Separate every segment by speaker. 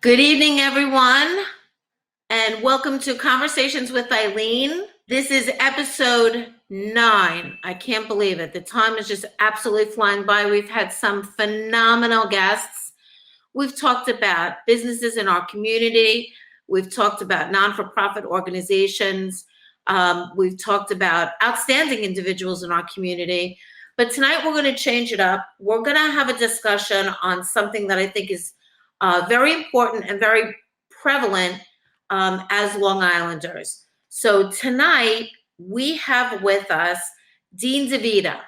Speaker 1: Good evening, everyone, and welcome to Conversations with Eileen. This is episode 9. I can't believe it. The time is just absolutely flying by. We've had some phenomenal guests. We've talked about businesses in our community. We've talked about non-for-profit organizations. We've talked about outstanding individuals in our community. But tonight we're going to change it up. We're going to have a discussion on something that I think is very important and very prevalent as Long Islanders. So tonight we have with us Dean Devita.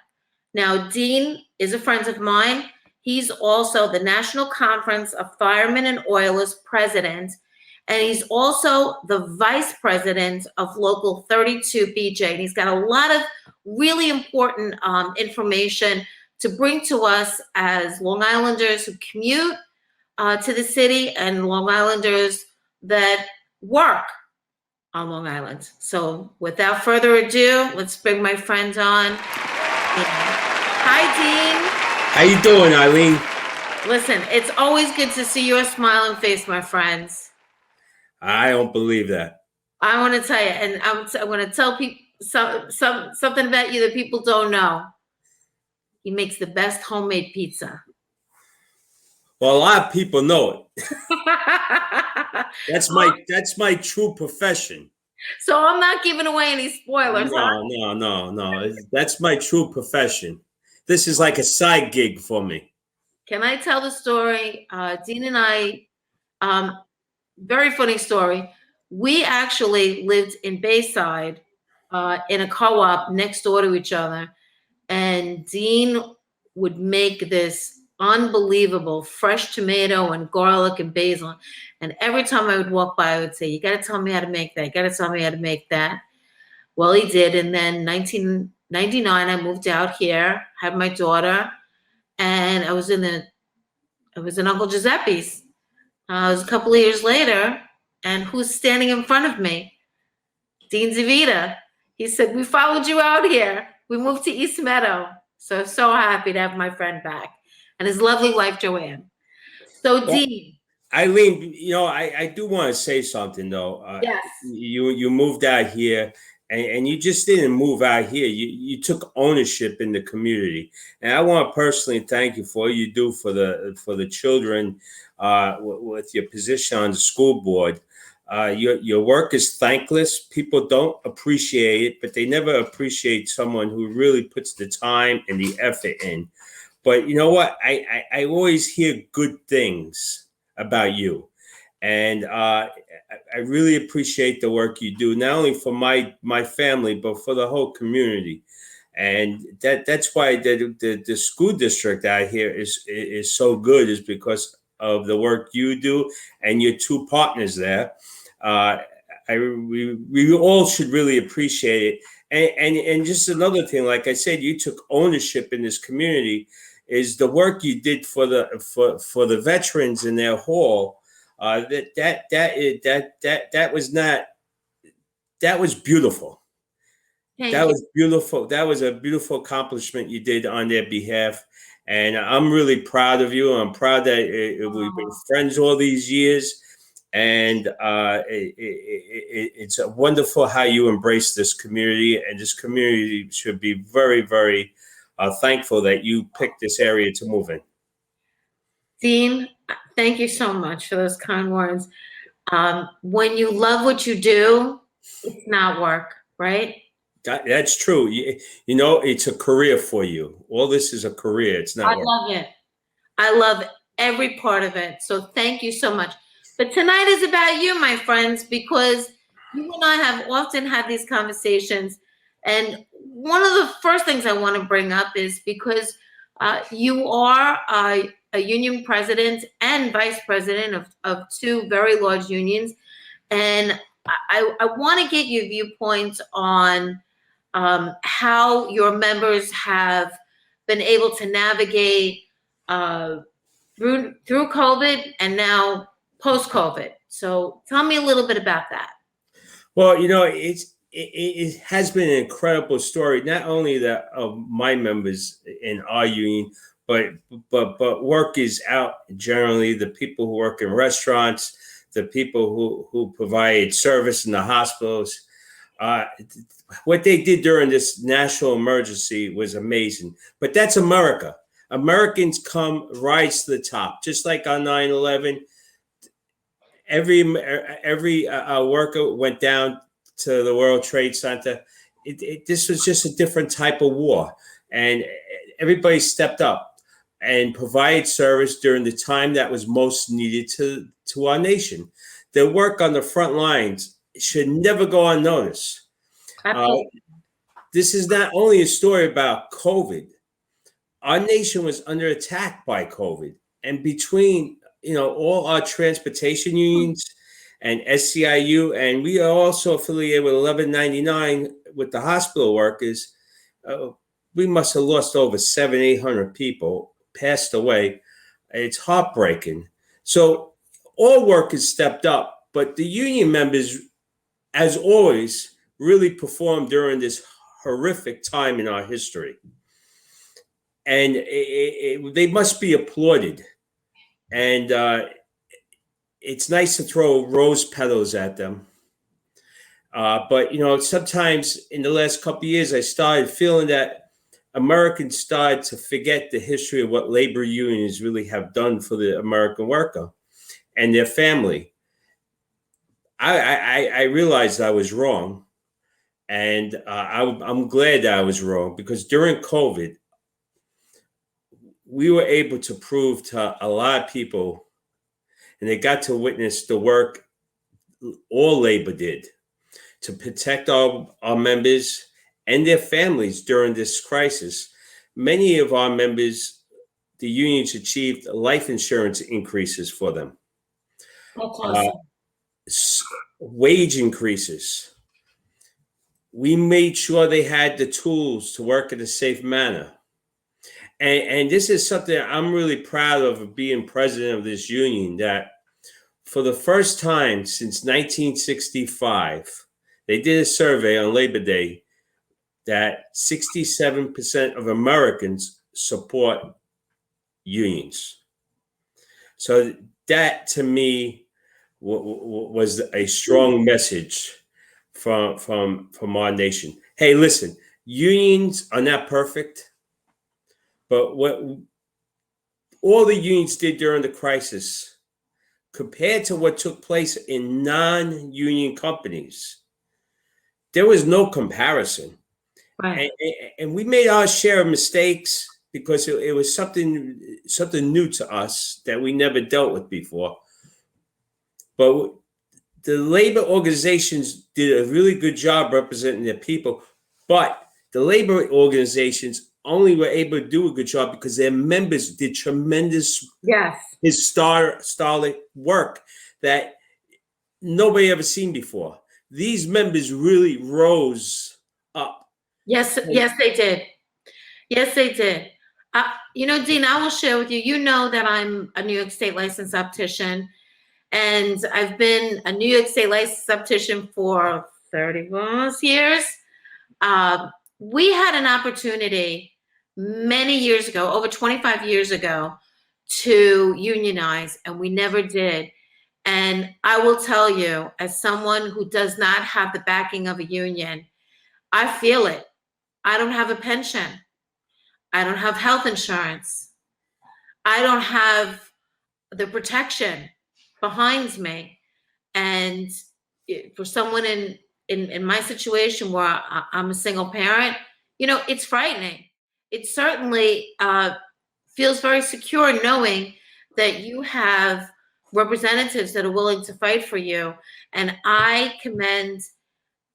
Speaker 1: Now, Dean is a friend of mine. He's also the National Conference of Firemen and Oilers president, and he's also the vice president of Local 32 BJ. And he's got a lot of really important information to bring to us as Long Islanders who commute to the city and Long Islanders that work on Long Island. So without further ado, let's bring my friend on. Hi, Dean.
Speaker 2: How you doing, Eileen?
Speaker 1: Listen, it's always good to see your smiling face, my friends.
Speaker 2: I don't believe that.
Speaker 1: I want to tell you, and I want to tell people something about you that people don't know. He makes the best homemade pizza.
Speaker 2: Well, a lot of people know it. That's my true profession.
Speaker 1: So I'm not giving away any spoilers.
Speaker 2: No. That's my true profession. This is like a side gig for me.
Speaker 1: Can I tell the story? Dean and I, very funny story. We actually lived in Bayside in a co-op next door to each other. And Dean would make this unbelievable fresh tomato and garlic and basil. And every time I would walk by, I would say, you got to tell me how to make that. You got to tell me how to make that. Well, he did. And then 1999, I moved out here, had my daughter, and I was in Uncle Giuseppe's. It was a couple of years later, and who's standing in front of me? Dean Devita. He said, we followed you out here. We moved to East Meadow. So happy to have my friend back. And his lovely wife, Joanne. So, Dean.
Speaker 2: Eileen, I do want to say something, though.
Speaker 1: Yes.
Speaker 2: You moved out here, and you just didn't move out here. You took ownership in the community. And I want to personally thank you for what you do for the children with your position on the school board. Your work is thankless. People don't appreciate it, but they never appreciate someone who really puts the time and the effort in. But you know what? I always hear good things about you. And I really appreciate the work you do, not only for my family, but for the whole community. And that's why the school district out here is so good, is because of the work you do and your two partners there. We all should really appreciate it. And just another thing, like I said, you took ownership in this community. Is the work you did for the veterans in their hall. That was beautiful. That was beautiful. That was a beautiful accomplishment you did on their behalf. And I'm really proud of you. I'm proud that we've been friends all these years. And it's wonderful how you embrace this community. And this community should be very, very thankful that you picked this area to move in.
Speaker 1: Dean, thank you so much for those kind words. When you love what you do, it's not work, right?
Speaker 2: That's true. It's a career for you. All this is a career. It's not work.
Speaker 1: I love it. I love every part of it. So thank you so much. But tonight is about you, my friends, because you and I have often had these conversations. And one of the first things I want to bring up is because you are a union president and vice president of two very large unions. And I want to get your viewpoints on how your members have been able to navigate through COVID and now post-COVID. So tell me a little bit about that.
Speaker 2: Well, it has been an incredible story, not only of my members in our union, but work is out generally. The people who work in restaurants, the people who provide service in the hospitals, what they did during this national emergency was amazing. But that's America. Americans rise to the top, just like on 9/11. Every worker went down to the World Trade Center. This was just a different type of war, and everybody stepped up and provided service during the time that was most needed to our nation. The work on the front lines should never go unnoticed. This is not only a story about COVID. Our nation was under attack by COVID, and between all our transportation unions and SCIU, and we are also affiliated with 1199 with the hospital workers. We must have lost over 700-800 people, passed away. It's heartbreaking. So all workers stepped up, but the union members, as always, really performed during this horrific time in our history. And they must be applauded. And it's nice to throw rose petals at them. But sometimes in the last couple of years, I started feeling that Americans started to forget the history of what labor unions really have done for the American worker and their family. I realized I was wrong. And I'm glad that I was wrong, because during COVID, we were able to prove to a lot of people, and they got to witness the work all labor did to protect our members and their families during this crisis. Many of our members, the unions achieved life insurance increases for them.
Speaker 1: That's awesome.
Speaker 2: Wage increases. We made sure they had the tools to work in a safe manner. And this is something I'm really proud of being president of this union, that for the first time since 1965, they did a survey on Labor Day that 67% of Americans support unions. So that, to me, was a strong message from our nation. Hey, listen, unions are not perfect. But what all the unions did during the crisis, compared to what took place in non-union companies, there was no comparison. Right. And we made our share of mistakes because it was something new to us that we never dealt with before. But the labor organizations did a really good job representing their people. But the labor organizations only were able to do a good job because their members did tremendous, historic work that nobody ever seen before. These members really rose up.
Speaker 1: Yes, they did. Yes, they did. Dean, I will share with you. You know that I'm a New York State licensed optician, and I've been a New York State licensed optician for 30+ years. We had an opportunity many years ago, over 25 years ago, to unionize, and we never did. And I will tell you, as someone who does not have the backing of a union, I feel it. I don't have a pension. I don't have health insurance. I don't have the protection behind me. And for someone in my situation where I'm a single parent, it's frightening. It certainly feels very secure knowing that you have representatives that are willing to fight for you. And I commend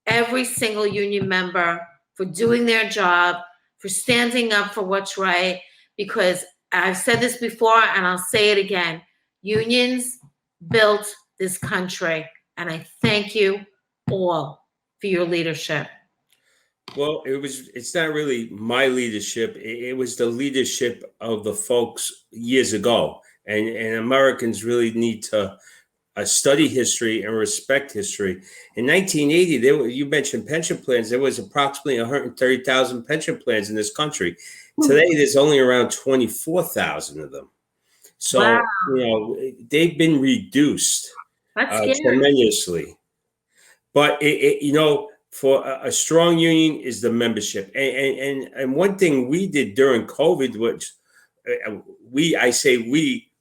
Speaker 1: every single union member for doing their job, for standing up for what's right, because I've said this before and I'll say it again. Unions built this country, and I thank you all for your leadership.
Speaker 2: Well, it's not really my leadership. It was the leadership of the folks years ago. And Americans really need to study history and respect history. In 1980, you mentioned pension plans. There was approximately 130,000 pension plans in this country. Today, there's only around 24,000 of them. So,
Speaker 1: Wow.
Speaker 2: they've been reduced
Speaker 1: That's scary.
Speaker 2: tremendously. But for a strong union is the membership. And one thing we did during COVID, which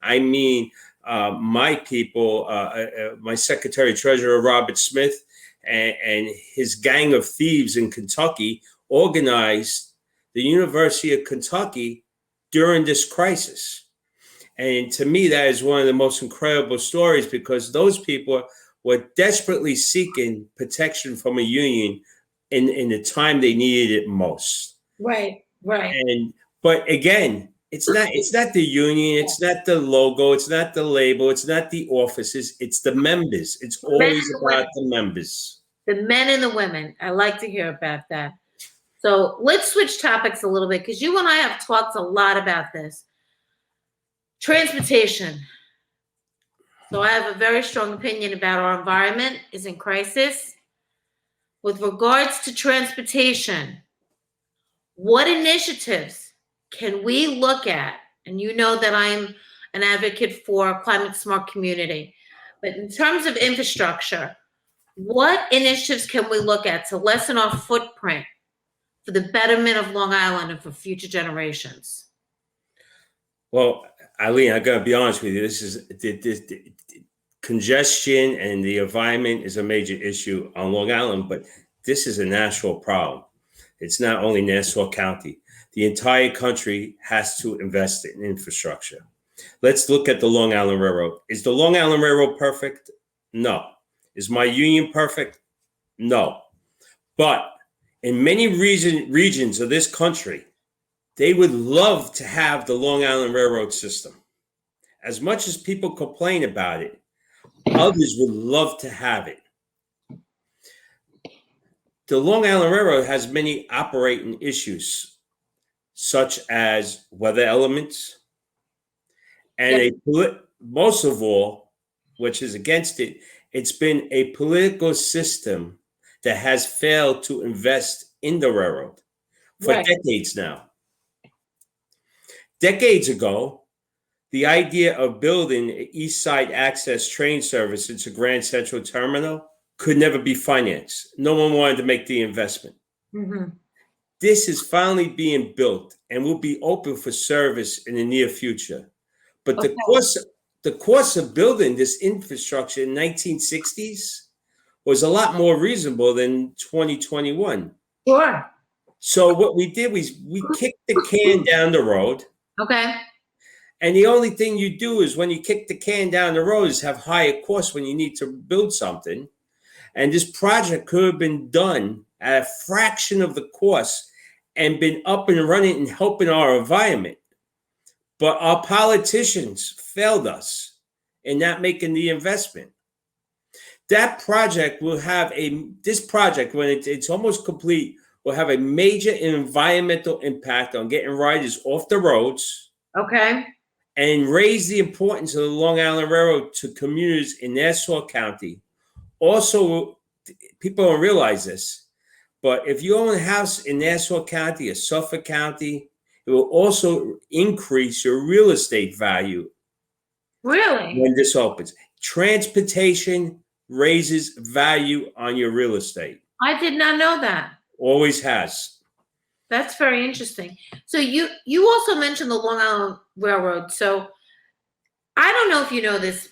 Speaker 2: I mean my people, my Secretary Treasurer Robert Smith and his gang of thieves in Kentucky organized the University of Kentucky during this crisis. And to me, that is one of the most incredible stories, because those people were desperately seeking protection from a union in the time they needed it most.
Speaker 1: Right.
Speaker 2: But again, it's not the union, it's not the logo, it's not the label, it's not the offices, it's the members. It's always about the members.
Speaker 1: The men and the women. I like to hear about that. So let's switch topics a little bit, because you and I have talked a lot about this. Transportation. So I have a very strong opinion about our environment is in crisis. With regards to transportation, what initiatives can we look at? And you know that I'm an advocate for a climate smart community. But in terms of infrastructure, what initiatives can we look at to lessen our footprint for the betterment of Long Island and for future generations?
Speaker 2: Well, Eileen, I got to be honest with you. This congestion and the environment is a major issue on Long Island, but this is a national problem. It's not only Nassau County. The entire country has to invest in infrastructure. Let's look at the Long Island Railroad. Is the Long Island Railroad perfect? No. Is my union perfect? No. But in many regions of this country, they would love to have the Long Island Railroad system. As much as people complain about it, others would love to have it. The Long Island Railroad has many operating issues, such as weather elements, and most of all, which is against it, it's been a political system that has failed to invest in the railroad for decades now. Decades ago, the idea of building an East Side Access train service into Grand Central Terminal could never be financed. No one wanted to make the investment.
Speaker 1: Mm-hmm.
Speaker 2: This is finally being built and will be open for service in the near future. But the cost of building this infrastructure in 1960s was a lot more reasonable than 2021.
Speaker 1: Sure.
Speaker 2: So what we did was we kicked the can down the road.
Speaker 1: Okay.
Speaker 2: And the only thing you do is when you kick the can down the road is have higher costs when you need to build something. And this project could have been done at a fraction of the cost and been up and running and helping our environment. But our politicians failed us in not making the investment. That project will have this project, when it's almost complete, will have a major environmental impact on getting riders off the roads.
Speaker 1: Okay.
Speaker 2: And raise the importance of the Long Island Railroad to communities in Nassau County. Also, people don't realize this, but if you own a house in Nassau County or Suffolk County, it will also increase your real estate value.
Speaker 1: Really?
Speaker 2: When this opens. Transportation raises value on your real estate.
Speaker 1: I did not know that.
Speaker 2: Always has.
Speaker 1: That's very interesting. So you also mentioned the Long Island Railroad. So I don't know if you know this.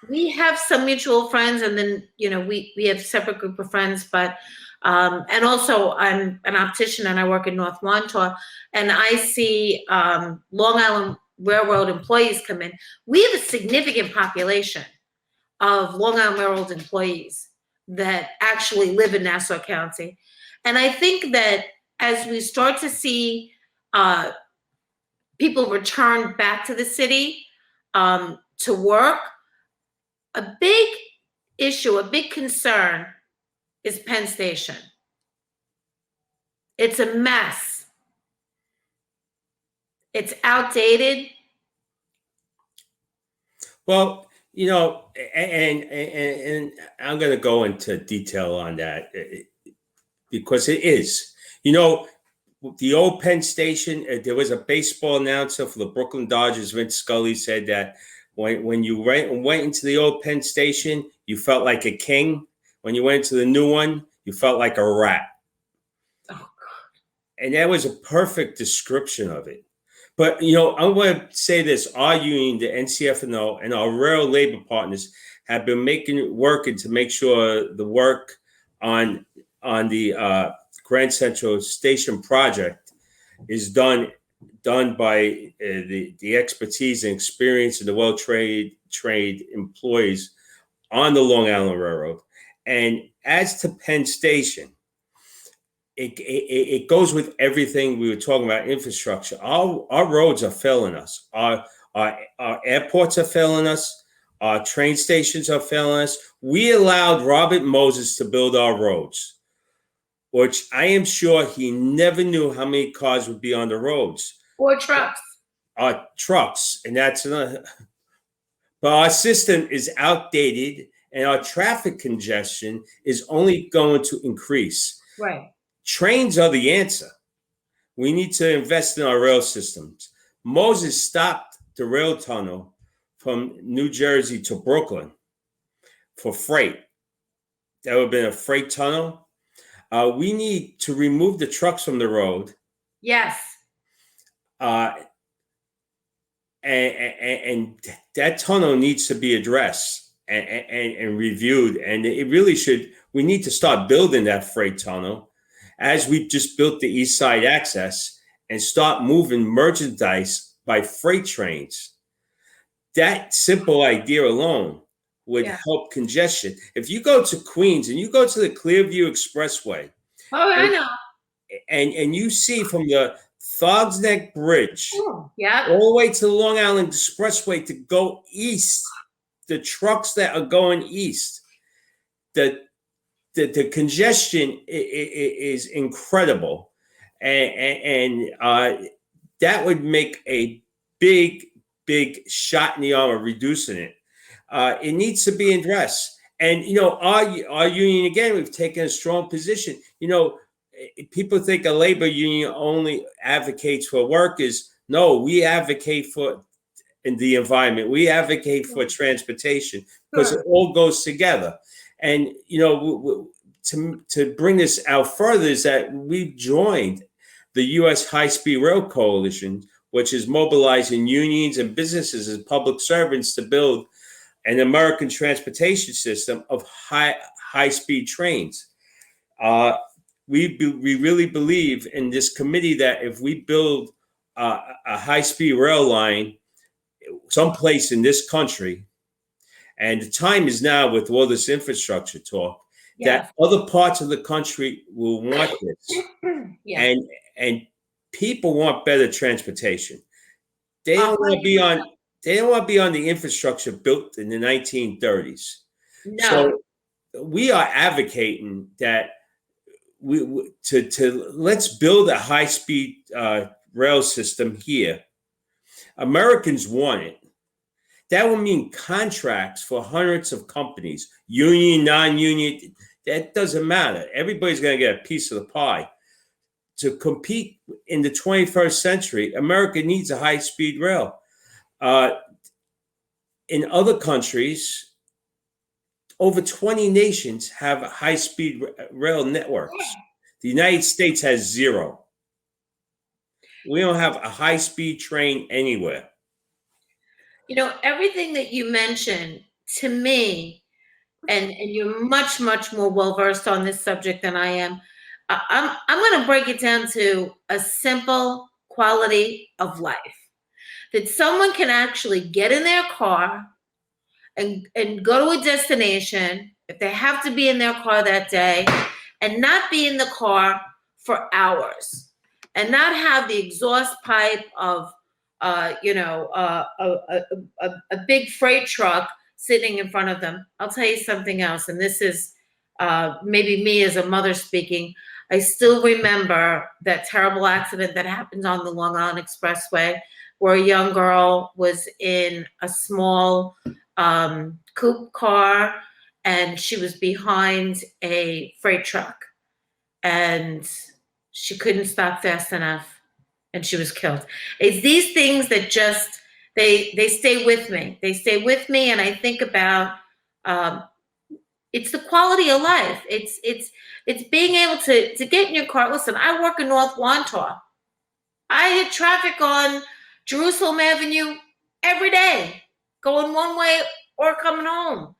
Speaker 1: We have some mutual friends, and then we have a separate group of friends. But and also I'm an optician and I work in North Montauk, and I see Long Island Railroad employees come in. We have a significant population of Long Island Railroad employees that actually live in Nassau County. And I think that as we start to see people return back to the city to work, a big issue, a big concern is Penn Station. It's a mess. It's outdated.
Speaker 2: Well, You know, and I'm going to go into detail on that because it is. You know, the old Penn Station, there was a baseball announcer for the Brooklyn Dodgers. Vince Scully said that when you went into the old Penn Station, you felt like a king. When you went into the new one, you felt like a rat.
Speaker 1: Oh,
Speaker 2: And that was a perfect description of it. But, you know, I want to say this. Our union, the NCFO, and our rail labor partners have been working to make sure the work on the Grand Central Station project is done by the expertise and experience of the well-trained employees on the Long Island Railroad. And as to Penn Station, it goes with everything we were talking about, infrastructure. Our roads are failing us. Our airports are failing us. Our train stations are failing us. We allowed Robert Moses to build our roads, which I am sure he never knew how many cars would be on the roads.
Speaker 1: or trucks.
Speaker 2: Our trucks, and that's another. But our system is outdated, and our traffic congestion is only going to increase.
Speaker 1: Right.
Speaker 2: Trains are the answer. We need to invest in our rail systems. Moses stopped the rail tunnel from New Jersey to Brooklyn for freight. That would have been a freight tunnel. We need to remove the trucks from the road.
Speaker 1: Yes.
Speaker 2: And that tunnel needs to be addressed and reviewed. And it really should. We need to start building that freight tunnel, as we just built the East Side Access, and start moving merchandise by freight trains. That simple idea alone would help congestion. If you go to Queens and you go to the Clearview Expressway,
Speaker 1: I know.
Speaker 2: And you see from the Thogs Neck Bridge
Speaker 1: all
Speaker 2: the way to the Long Island Expressway to go east, the trucks that are going east, the congestion is incredible, and that would make a big shot in the arm of reducing it. It needs to be addressed. And, you know, our union, again, we've taken a strong position. You know, people think a labor union only advocates for workers. No, we advocate for in the environment. We advocate for transportation, because it all goes together. And, you know, to bring this out further is that we've joined the U.S. High-Speed Rail Coalition, which is mobilizing unions and businesses as public servants to build an American transportation system of high-speed trains. We really believe in this committee that if we build a high-speed rail line someplace in this country, and the time is now with all this infrastructure talk, that other parts of the country will want this. And people want better transportation. They don't want to be on. They don't want to be on the infrastructure built in the 1930s.
Speaker 1: No.
Speaker 2: So we are advocating that let's build a high-speed rail system here. Americans want it. That would mean contracts for hundreds of companies, union, non-union. That doesn't matter. Everybody's going to get a piece of the pie. To compete in the 21st century, America needs a high-speed rail. In other countries, over 20 nations have high-speed rail networks. The United States has zero. We don't have a high-speed train anywhere.
Speaker 1: You know, everything that you mentioned to me, and you're much more well-versed on this subject than I am, I'm going to break it down to a simple quality of life. That someone can actually get in their car and go to a destination, if they have to be in their car that day, and not be in the car for hours, and not have the exhaust pipe of a big freight truck sitting in front of them. I'll tell you something else, and this is maybe me as a mother speaking. I still remember that terrible accident that happened on the Long Island Expressway, where a young girl was in a small coupe car, and she was behind a freight truck, and she couldn't stop fast enough, and she was killed. It's these things that just they stay with me. They stay with me, and I think about it's the quality of life. It's being able to get in your car. Listen, I work in North Wantagh. I hit traffic on Jerusalem Avenue every day, going one way or coming home.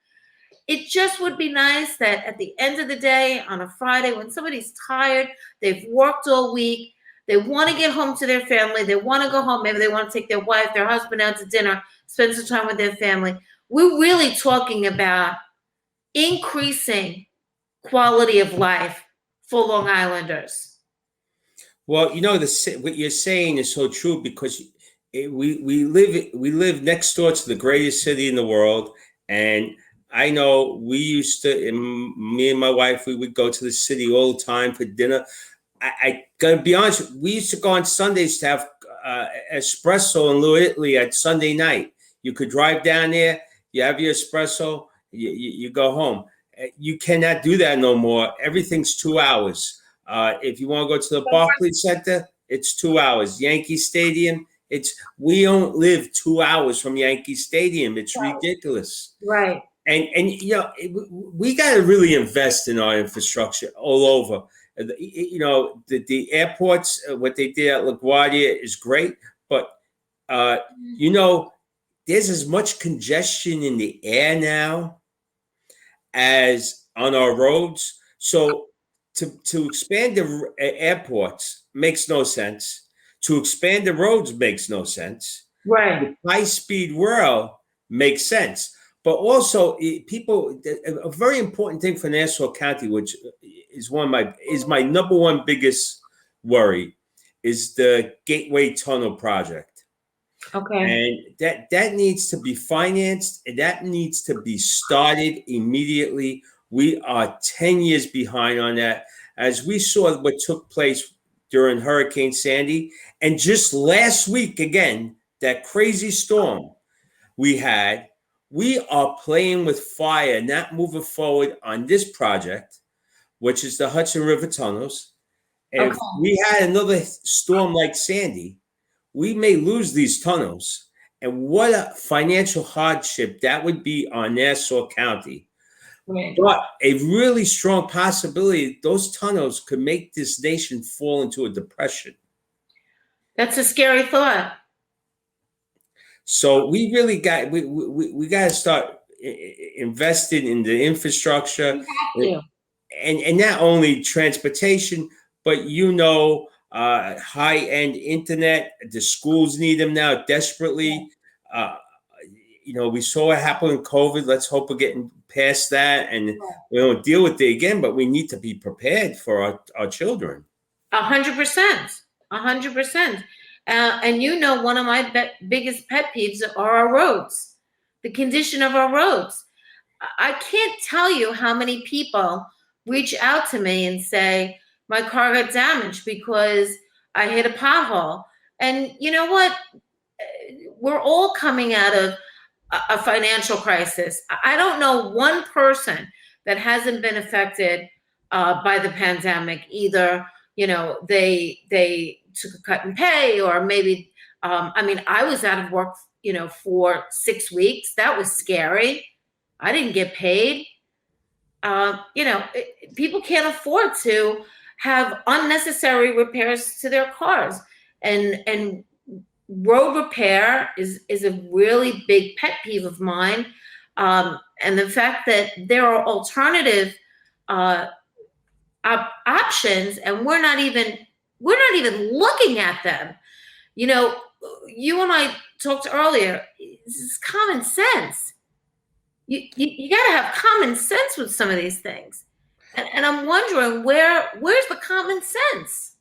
Speaker 1: It just would be nice that at the end of the day, on a Friday, when somebody's tired, they've worked all week, they want to get home to their family, they want to go home, maybe they want to take their wife, their husband out to dinner, spend some time with their family. We're really talking about increasing quality of life for Long Islanders.
Speaker 2: Well, what you're saying is so true, because we live next door to the greatest city in the world, and I know we used to, and me and my wife, we would go to the city all the time for dinner. I gotta be honest, we used to go on Sundays to have espresso in Little Italy at Sunday night. You could drive down there, you have your espresso, you go home. You cannot do that no more. Everything's 2 hours. If you want to go to the Barclays Center, it's 2 hours. Yankee Stadium, we don't live 2 hours from Yankee Stadium. It's ridiculous.
Speaker 1: Right.
Speaker 2: And we got to really invest in our infrastructure all over. The airports, what they did at LaGuardia is great, but there's as much congestion in the air now as on our roads. So to expand the airports makes no sense. To expand the roads makes no sense.
Speaker 1: Right.
Speaker 2: The high-speed rail makes sense. But also, a very important thing for Nassau County, which is my number one biggest worry, is the Gateway Tunnel project.
Speaker 1: Okay.
Speaker 2: And that needs to be financed, and that needs to be started immediately. We are 10 years behind on that, as we saw what took place during Hurricane Sandy. And just last week, again, that crazy storm we had. We are playing with fire, not moving forward on this project, which is the Hudson River tunnels. And if we had another storm like Sandy, we may lose these tunnels. And what a financial hardship that would be on Nassau County. Right. But a really strong possibility, those tunnels could make this nation fall into a depression.
Speaker 1: That's a scary thought.
Speaker 2: So we really got we got to start investing in the infrastructure, and not only transportation, but high-end internet. The schools need them now desperately. We saw what happened with COVID. Let's hope we're getting past that and we don't deal with it again. But we need to be prepared for our children.
Speaker 1: 100%. 100%. And one of my biggest pet peeves are our roads, the condition of our roads. I can't tell you how many people reach out to me and say, my car got damaged because I hit a pothole. And you know what? We're all coming out of a financial crisis. I don't know one person that hasn't been affected by the pandemic. Either, they took a cut in pay, or maybe, I was out of work, for 6 weeks. That was scary. I didn't get paid. People can't afford to have unnecessary repairs to their cars. And road repair is a really big pet peeve of mine. And the fact that there are alternative options, and we're not even looking at them. You and I talked earlier. This is common sense. You got to have common sense with some of these things, and I'm wondering where's the common sense?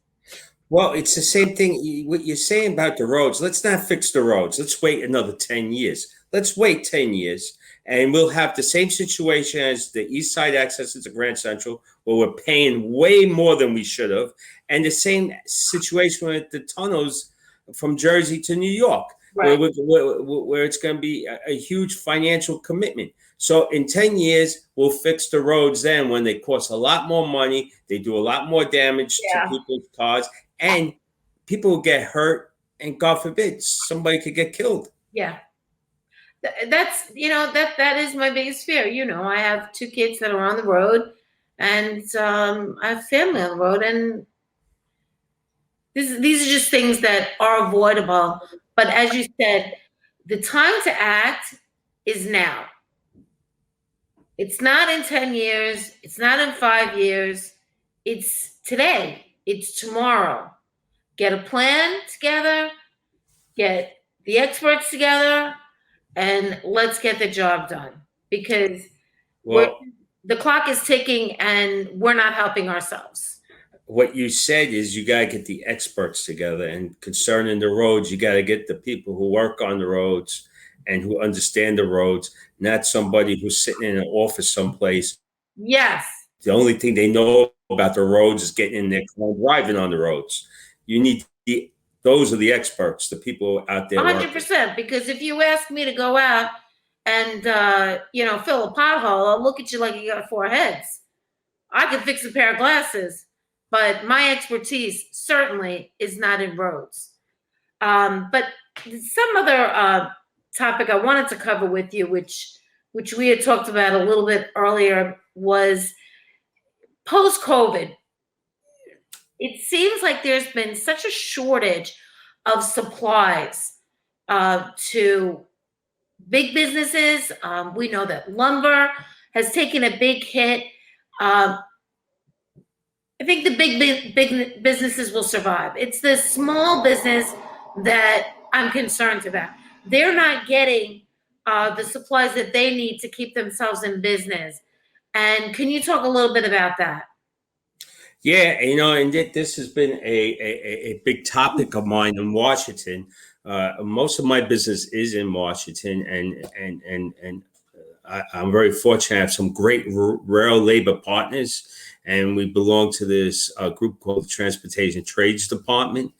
Speaker 2: Well, it's the same thing. What you're saying about the roads. Let's not fix the roads. Let's wait another 10 years. Let's wait 10 years, and we'll have the same situation as the East Side access to Grand Central, where we're paying way more than we should have, and the same situation with the tunnels from Jersey to New York.
Speaker 1: Right.
Speaker 2: where it's going to be a huge financial commitment. So in 10 years, we'll fix the roads then when they cost a lot more money. They do a lot more damage to
Speaker 1: Yeah.
Speaker 2: people's cars, and people will get hurt, and God forbid, somebody could get killed.
Speaker 1: Yeah. That's, that is my biggest fear. I have 2 kids that are on the road, and I have family on the road, and these are just things that are avoidable. But as you said, the time to act is now. It's not in 10 years. It's not in 5 years. It's today. It's tomorrow. Get a plan together, get the experts together, and let's get the job done, because the clock is ticking and we're not helping ourselves.
Speaker 2: What you said is you got to get the experts together, and concerning the roads, you got to get the people who work on the roads and who understand the roads, not somebody who's sitting in an office someplace.
Speaker 1: Yes.
Speaker 2: The only thing they know about the roads is getting in their car and driving on the roads. You need those are the experts, the people out there.
Speaker 1: 100%. Because if you ask me to go out and fill a pothole, I'll look at you like you got 4 heads. I can fix a pair of glasses, but my expertise certainly is not in roads. But some other topic I wanted to cover with you, which we had talked about a little bit earlier, was post-COVID. It seems like there's been such a shortage of supplies to big businesses. We know that lumber has taken a big hit. I think the big businesses will survive. It's the small business that I'm concerned about. They're not getting the supplies that they need to keep themselves in business. And can you talk a little bit about that?
Speaker 2: Yeah, and this has been a big topic of mine in Washington. Most of my business is in Washington, and I'm very fortunate to have some great rail labor partners, and we belong to this group called the Transportation Trades Department,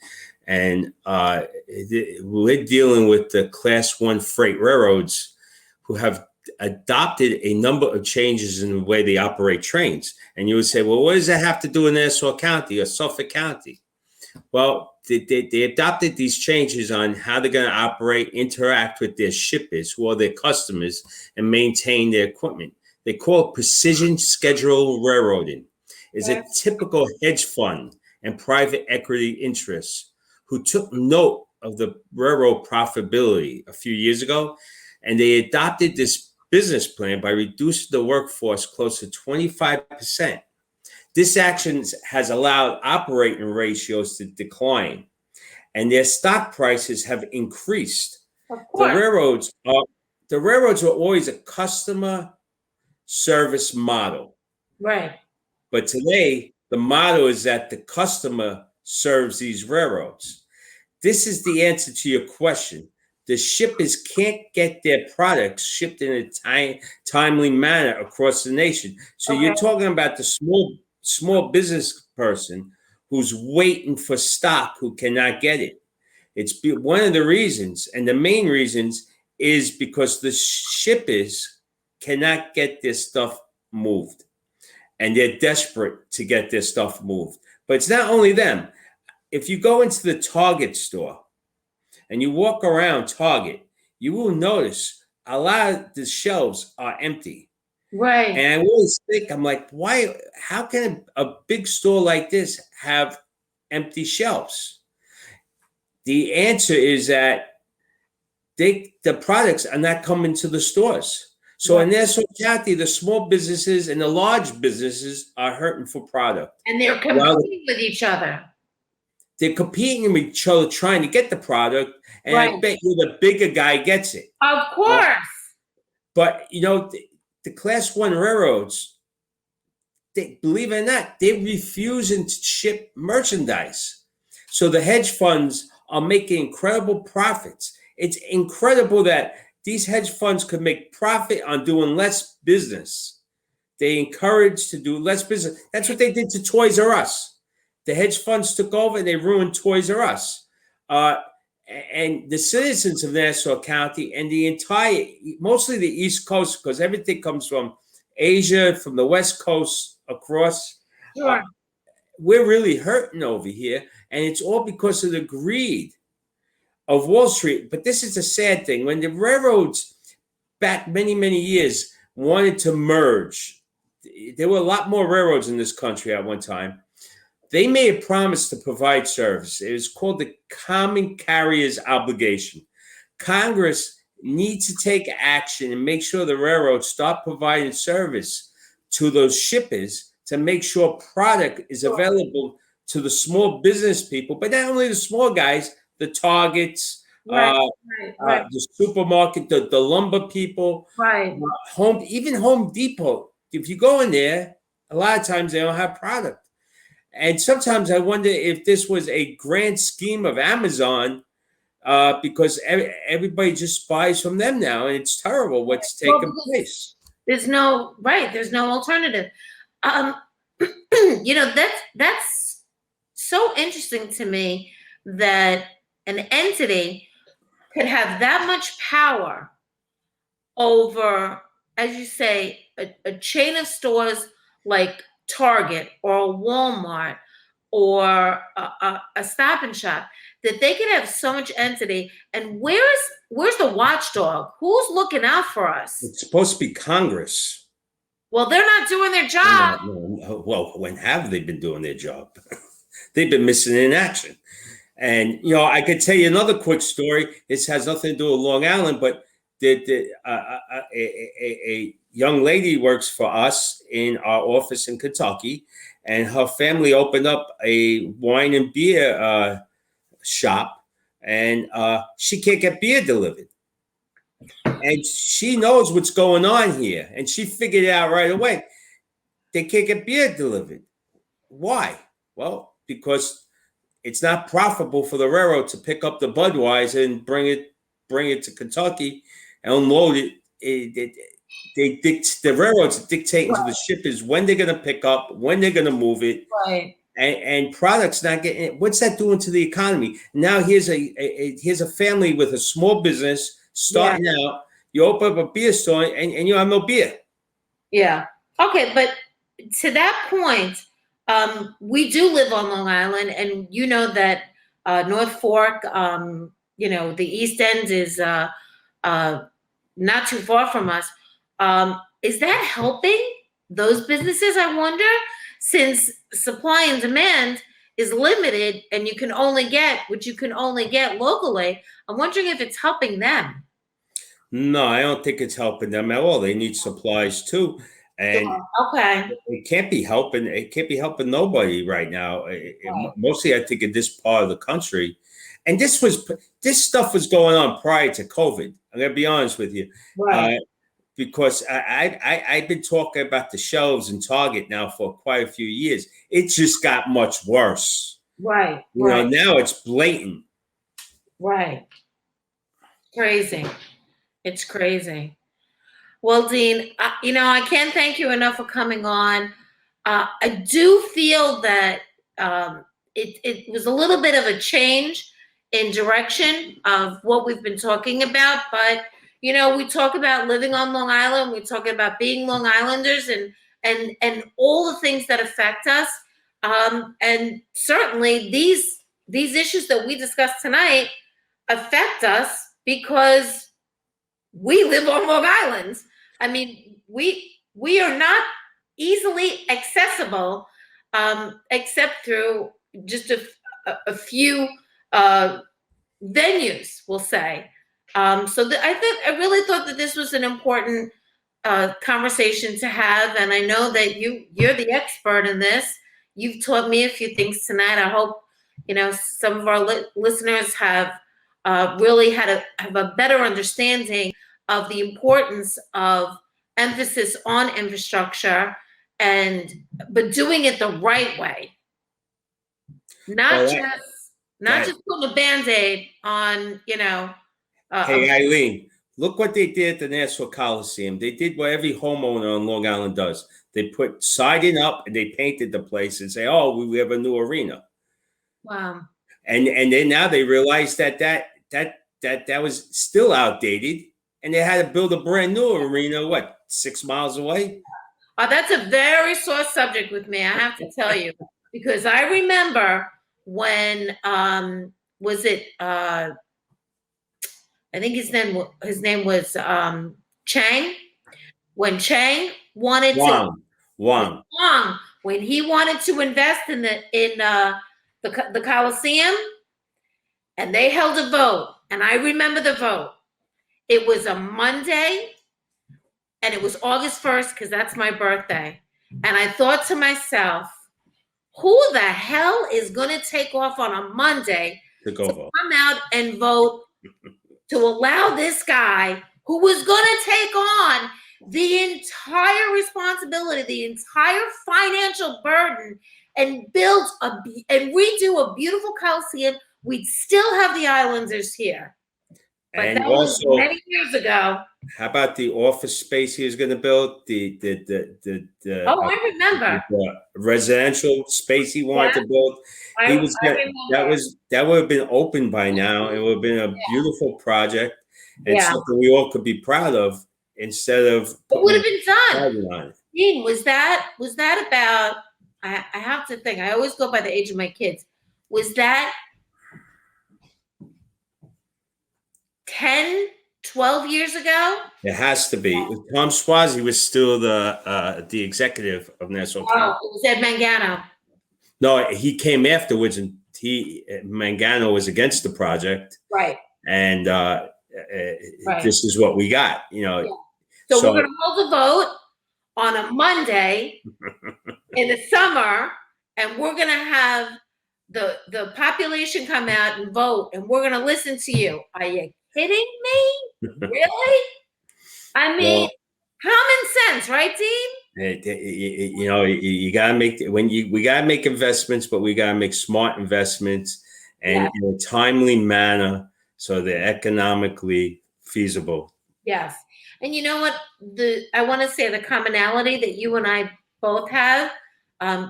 Speaker 2: and we're dealing with the Class 1 freight railroads who have adopted a number of changes in the way they operate trains. And you would say, well, what does that have to do in Nassau County or Suffolk County? Well, they adopted these changes on how they're going to operate, interact with their shippers, who are their customers, and maintain their equipment. They call it precision schedule railroading. It's a typical hedge fund and private equity interests who took note of the railroad profitability a few years ago, and they adopted this business plan by reducing the workforce close to 25%. This action has allowed operating ratios to decline, and their stock prices have increased.
Speaker 1: Of course.
Speaker 2: The railroads are always a customer service model.
Speaker 1: Right.
Speaker 2: But today, the model is that the customer serves these railroads. This is the answer to your question. The shippers can't get their products shipped in a timely manner across the nation. So You're talking about the small business person who's waiting for stock, who cannot get it. It's one of the reasons, and the main reasons, is because the shippers cannot get their stuff moved, and they're desperate to get their stuff moved. But it's not only them. If you go into the Target store and you walk around Target, you will notice a lot of the shelves are empty.
Speaker 1: Right.
Speaker 2: And I always think, I'm like, why? How can a big store like this have empty shelves? The answer is that the products are not coming to the stores. So in Nassau County, the small businesses and the large businesses are hurting for product.
Speaker 1: And they're competing with each other.
Speaker 2: They're competing with each other trying to get the product, and I bet you the bigger guy gets it.
Speaker 1: Of course.
Speaker 2: But the Class 1 railroads, believe it or not, they're refusing to ship merchandise. So the hedge funds are making incredible profits. It's incredible that these hedge funds could make profit on doing less business. They encourage to do less business. That's what they did to Toys R Us. The hedge funds took over and they ruined Toys R Us. And the citizens of Nassau County and the entire, mostly the East Coast, because everything comes from Asia, from the West Coast across.
Speaker 1: Sure.
Speaker 2: We're really hurting over here, and it's all because of the greed of Wall Street. But this is a sad thing. When the railroads back many, many years wanted to merge, there were a lot more railroads in this country at one time. They made a promise to provide service. It was called the Common Carriers Obligation. Congress needs to take action and make sure the railroads start providing service to those shippers to make sure product is available to the small business people, but not only the small guys, the Targets, the supermarket, the lumber people, even Home Depot. If you go in there, a lot of times they don't have product. And sometimes I wonder if this was a grand scheme of Amazon, because everybody just buys from them now, and it's terrible what's taking place.
Speaker 1: There's no alternative. That's so interesting to me that an entity could have that much power over, as you say, a chain of stores like Target or a Walmart or a Stop and Shop, that they could have so much entity. And where's the watchdog? Who's looking out for us?
Speaker 2: It's supposed to be Congress.
Speaker 1: Well, they're not doing their job.
Speaker 2: No. Well, when have they been doing their job? They've been missing in action. And, I could tell you another quick story. This has nothing to do with Long Island, but a young lady works for us in our office in Kentucky, and her family opened up a wine and beer shop, and she can't get beer delivered. And she knows what's going on here, and she figured it out right away. They can't get beer delivered. Why? Well, because it's not profitable for the railroad to pick up the Budweiser and bring it to Kentucky and unload it. The railroads are dictating to the shippers when they're going to pick up, when they're going to move it, and products not getting it. What's that doing to the economy? Now here's a family with a small business starting out. You open up a beer store and you have no beer. Yeah.
Speaker 1: Okay, but to that point, we do live on Long Island, and you know that North Fork, the East End is not too far from us. Is that helping those businesses, I wonder, since supply and demand is limited and you can only get what you can only get locally? I'm wondering if it's helping them.
Speaker 2: No, I don't think it's helping them at all. They need supplies too. And it can't be helping. It can't be helping nobody right now. Mostly, I think in this part of the country, and this stuff was going on prior to COVID. I'm gonna be honest with you, because I've been talking about the shelves in Target now for quite a few years. It just got much worse.
Speaker 1: Now
Speaker 2: it's blatant.
Speaker 1: Crazy. It's crazy. Well, Dean, I can't thank you enough for coming on. I do feel that it was a little bit of a change in direction of what we've been talking about. But, we talk about living on Long Island. We talk about being Long Islanders and all the things that affect us. And certainly these issues that we discussed tonight affect us because we live on Long Island. I mean, we are not easily accessible, except through just a few venues, we'll say. I really thought that this was an important conversation to have, and I know that you're the expert in this. You've taught me a few things tonight. I hope some of our listeners have really have a better understanding of the importance of emphasis on infrastructure, but doing it the right way, not just putting a Band-Aid on,
Speaker 2: Hey, Eileen, look what they did at the Nassau Coliseum. They did what every homeowner on Long Island does. They put siding up and they painted the place and say, "Oh, we have a new arena."
Speaker 1: Wow.
Speaker 2: And then now they realize that that was still outdated, and they had to build a brand new arena. What, 6 miles away?
Speaker 1: That's a very sore subject with me, I have to tell you, because I remember when was it? I think his name was Chang. When Chang wanted
Speaker 2: Wang.
Speaker 1: Wang, when he wanted to invest in the Coliseum, and they held a vote, and I remember the vote. It was a Monday, and it was August 1st because that's my birthday. And I thought to myself, who the hell is going to take off on a Monday to come out and vote to allow this guy who was going to take on the entire responsibility, the entire financial burden, and build and redo a beautiful Coliseum? We'd still have the Islanders here. But
Speaker 2: and
Speaker 1: that
Speaker 2: also,
Speaker 1: was many years ago.
Speaker 2: How about the office space he was going to build? I
Speaker 1: remember
Speaker 2: the residential space he wanted to build. That would have been open by now. It would have been a beautiful project and something we all could be proud of instead of.
Speaker 1: It would have been done. Dean, was that about? I have to think. I always go by the age of my kids. Was that 10, 12 years ago?
Speaker 2: It has to be. Tom Swazi was still the executive of Nassau County.
Speaker 1: Oh, it was Ed Mangano.
Speaker 2: No, he came afterwards, and Mangano was against the project.
Speaker 1: Right.
Speaker 2: And this is what we got,
Speaker 1: Yeah. So we're going to hold a vote on a Monday in the summer, and we're going to have the population come out and vote, and we're going to listen to you. Are you kidding me? Really? I mean, common sense, right, Dean?
Speaker 2: You gotta make we gotta make investments, but we gotta make smart investments and in a timely manner so they're economically feasible.
Speaker 1: Yes, and you know what? I want to say the commonality that you and I both have.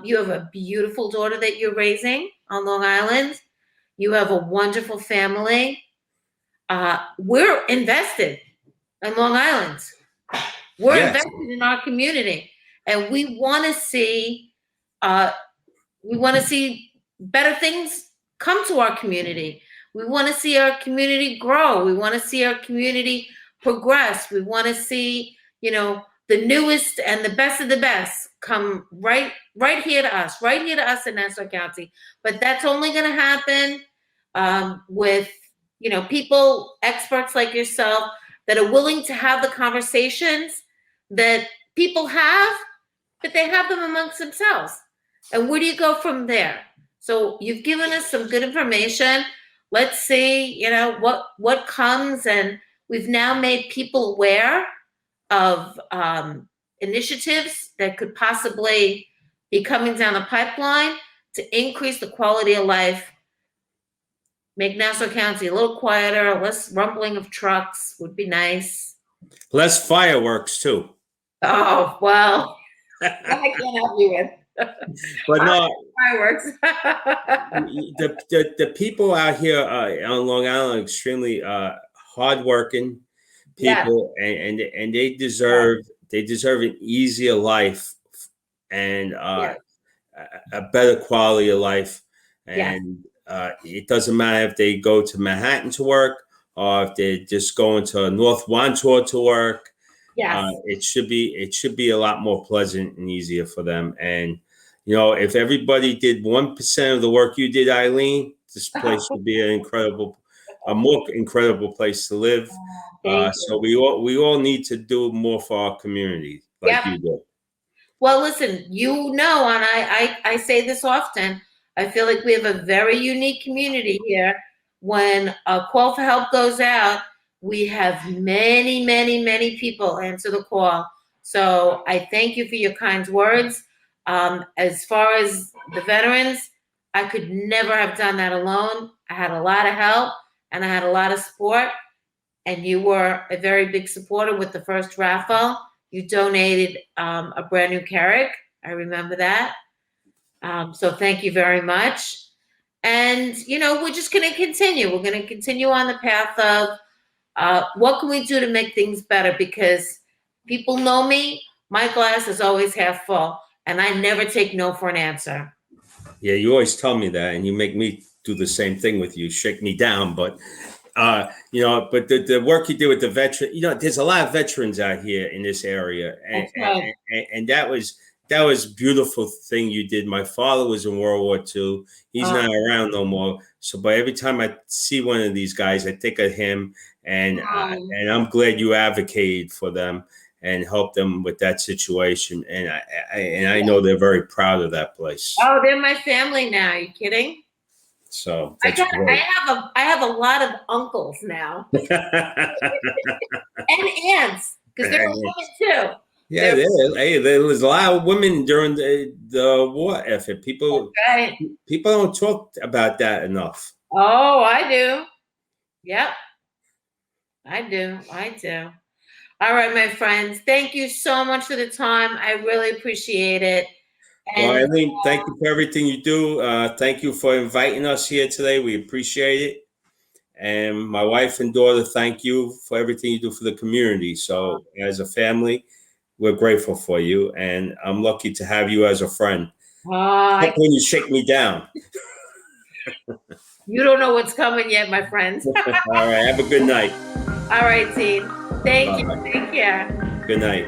Speaker 1: You have a beautiful daughter that you're raising on Long Island. You have a wonderful family. We're invested in Long Island. We're invested in our community, and we want to see better things come to our community. We want to see our community grow. We want to see our community progress. We want to see, the newest and the best of the best come right here to us in Nassau County. But that's only going to happen with people, experts like yourself, that are willing to have the conversations that people have, but they have them amongst themselves. And where do you go from there? So you've given us some good information. Let's see, what comes. And we've now made people aware of initiatives that could possibly be coming down the pipeline to increase the quality of life. Make Nassau County a little quieter, less rumbling of trucks would be nice.
Speaker 2: Less fireworks too.
Speaker 1: Oh, well, that I can't help you with.
Speaker 2: But no,
Speaker 1: fireworks.
Speaker 2: the people out here on Long Island are extremely hardworking people, and they deserve an easier life and a better quality of life. And it doesn't matter if they go to Manhattan to work or if they're just going to North Wandsworth to work. It should be a lot more pleasant and easier for them. And if everybody did 1% of the work you did, Eileen, this place would be a more incredible place to live. So we all need to do more for our community, like you do.
Speaker 1: Well, listen, and I say this often. I feel like we have a very unique community here. When a call for help goes out, we have many, many, many people answer the call. So I thank you for your kind words. As far as the veterans, I could never have done that alone. I had a lot of help and I had a lot of support. And you were a very big supporter with the first raffle. You donated a brand new Carrick. I remember that. So thank you very much. And, we're just going to continue. We're going to continue on the path of what can we do to make things better? Because people know me, my glass is always half full, and I never take no for an answer.
Speaker 2: Yeah, you always tell me that, and you make me do the same thing with you, shake me down. But but the work you do with the veteran, there's a lot of veterans out here in this area, and that was beautiful thing you did. My father was in World War II. He's not around no more. So, but every time I see one of these guys, I think of him, and I'm glad you advocated for them and helped them with that situation. And I know they're very proud of that place.
Speaker 1: Oh, they're my family now. Are you kidding?
Speaker 2: So that's great.
Speaker 1: I have a lot of uncles now and aunts because they're women too.
Speaker 2: Yeah, there was a lot of women during the war effort. People don't talk about that enough.
Speaker 1: Oh, I do. Yep, I do. All right, my friends. Thank you so much for the time. I really appreciate it.
Speaker 2: Well, Eileen, thank you for everything you do. Thank you for inviting us here today. We appreciate it. And my wife and daughter, thank you for everything you do for the community. So as a family, we're grateful for you. And I'm lucky to have you as a friend. When you shake me down.
Speaker 1: You don't know what's coming yet, my friends.
Speaker 2: All right. Have a good night.
Speaker 1: All right, team. Thank you. Take care.
Speaker 2: Good night.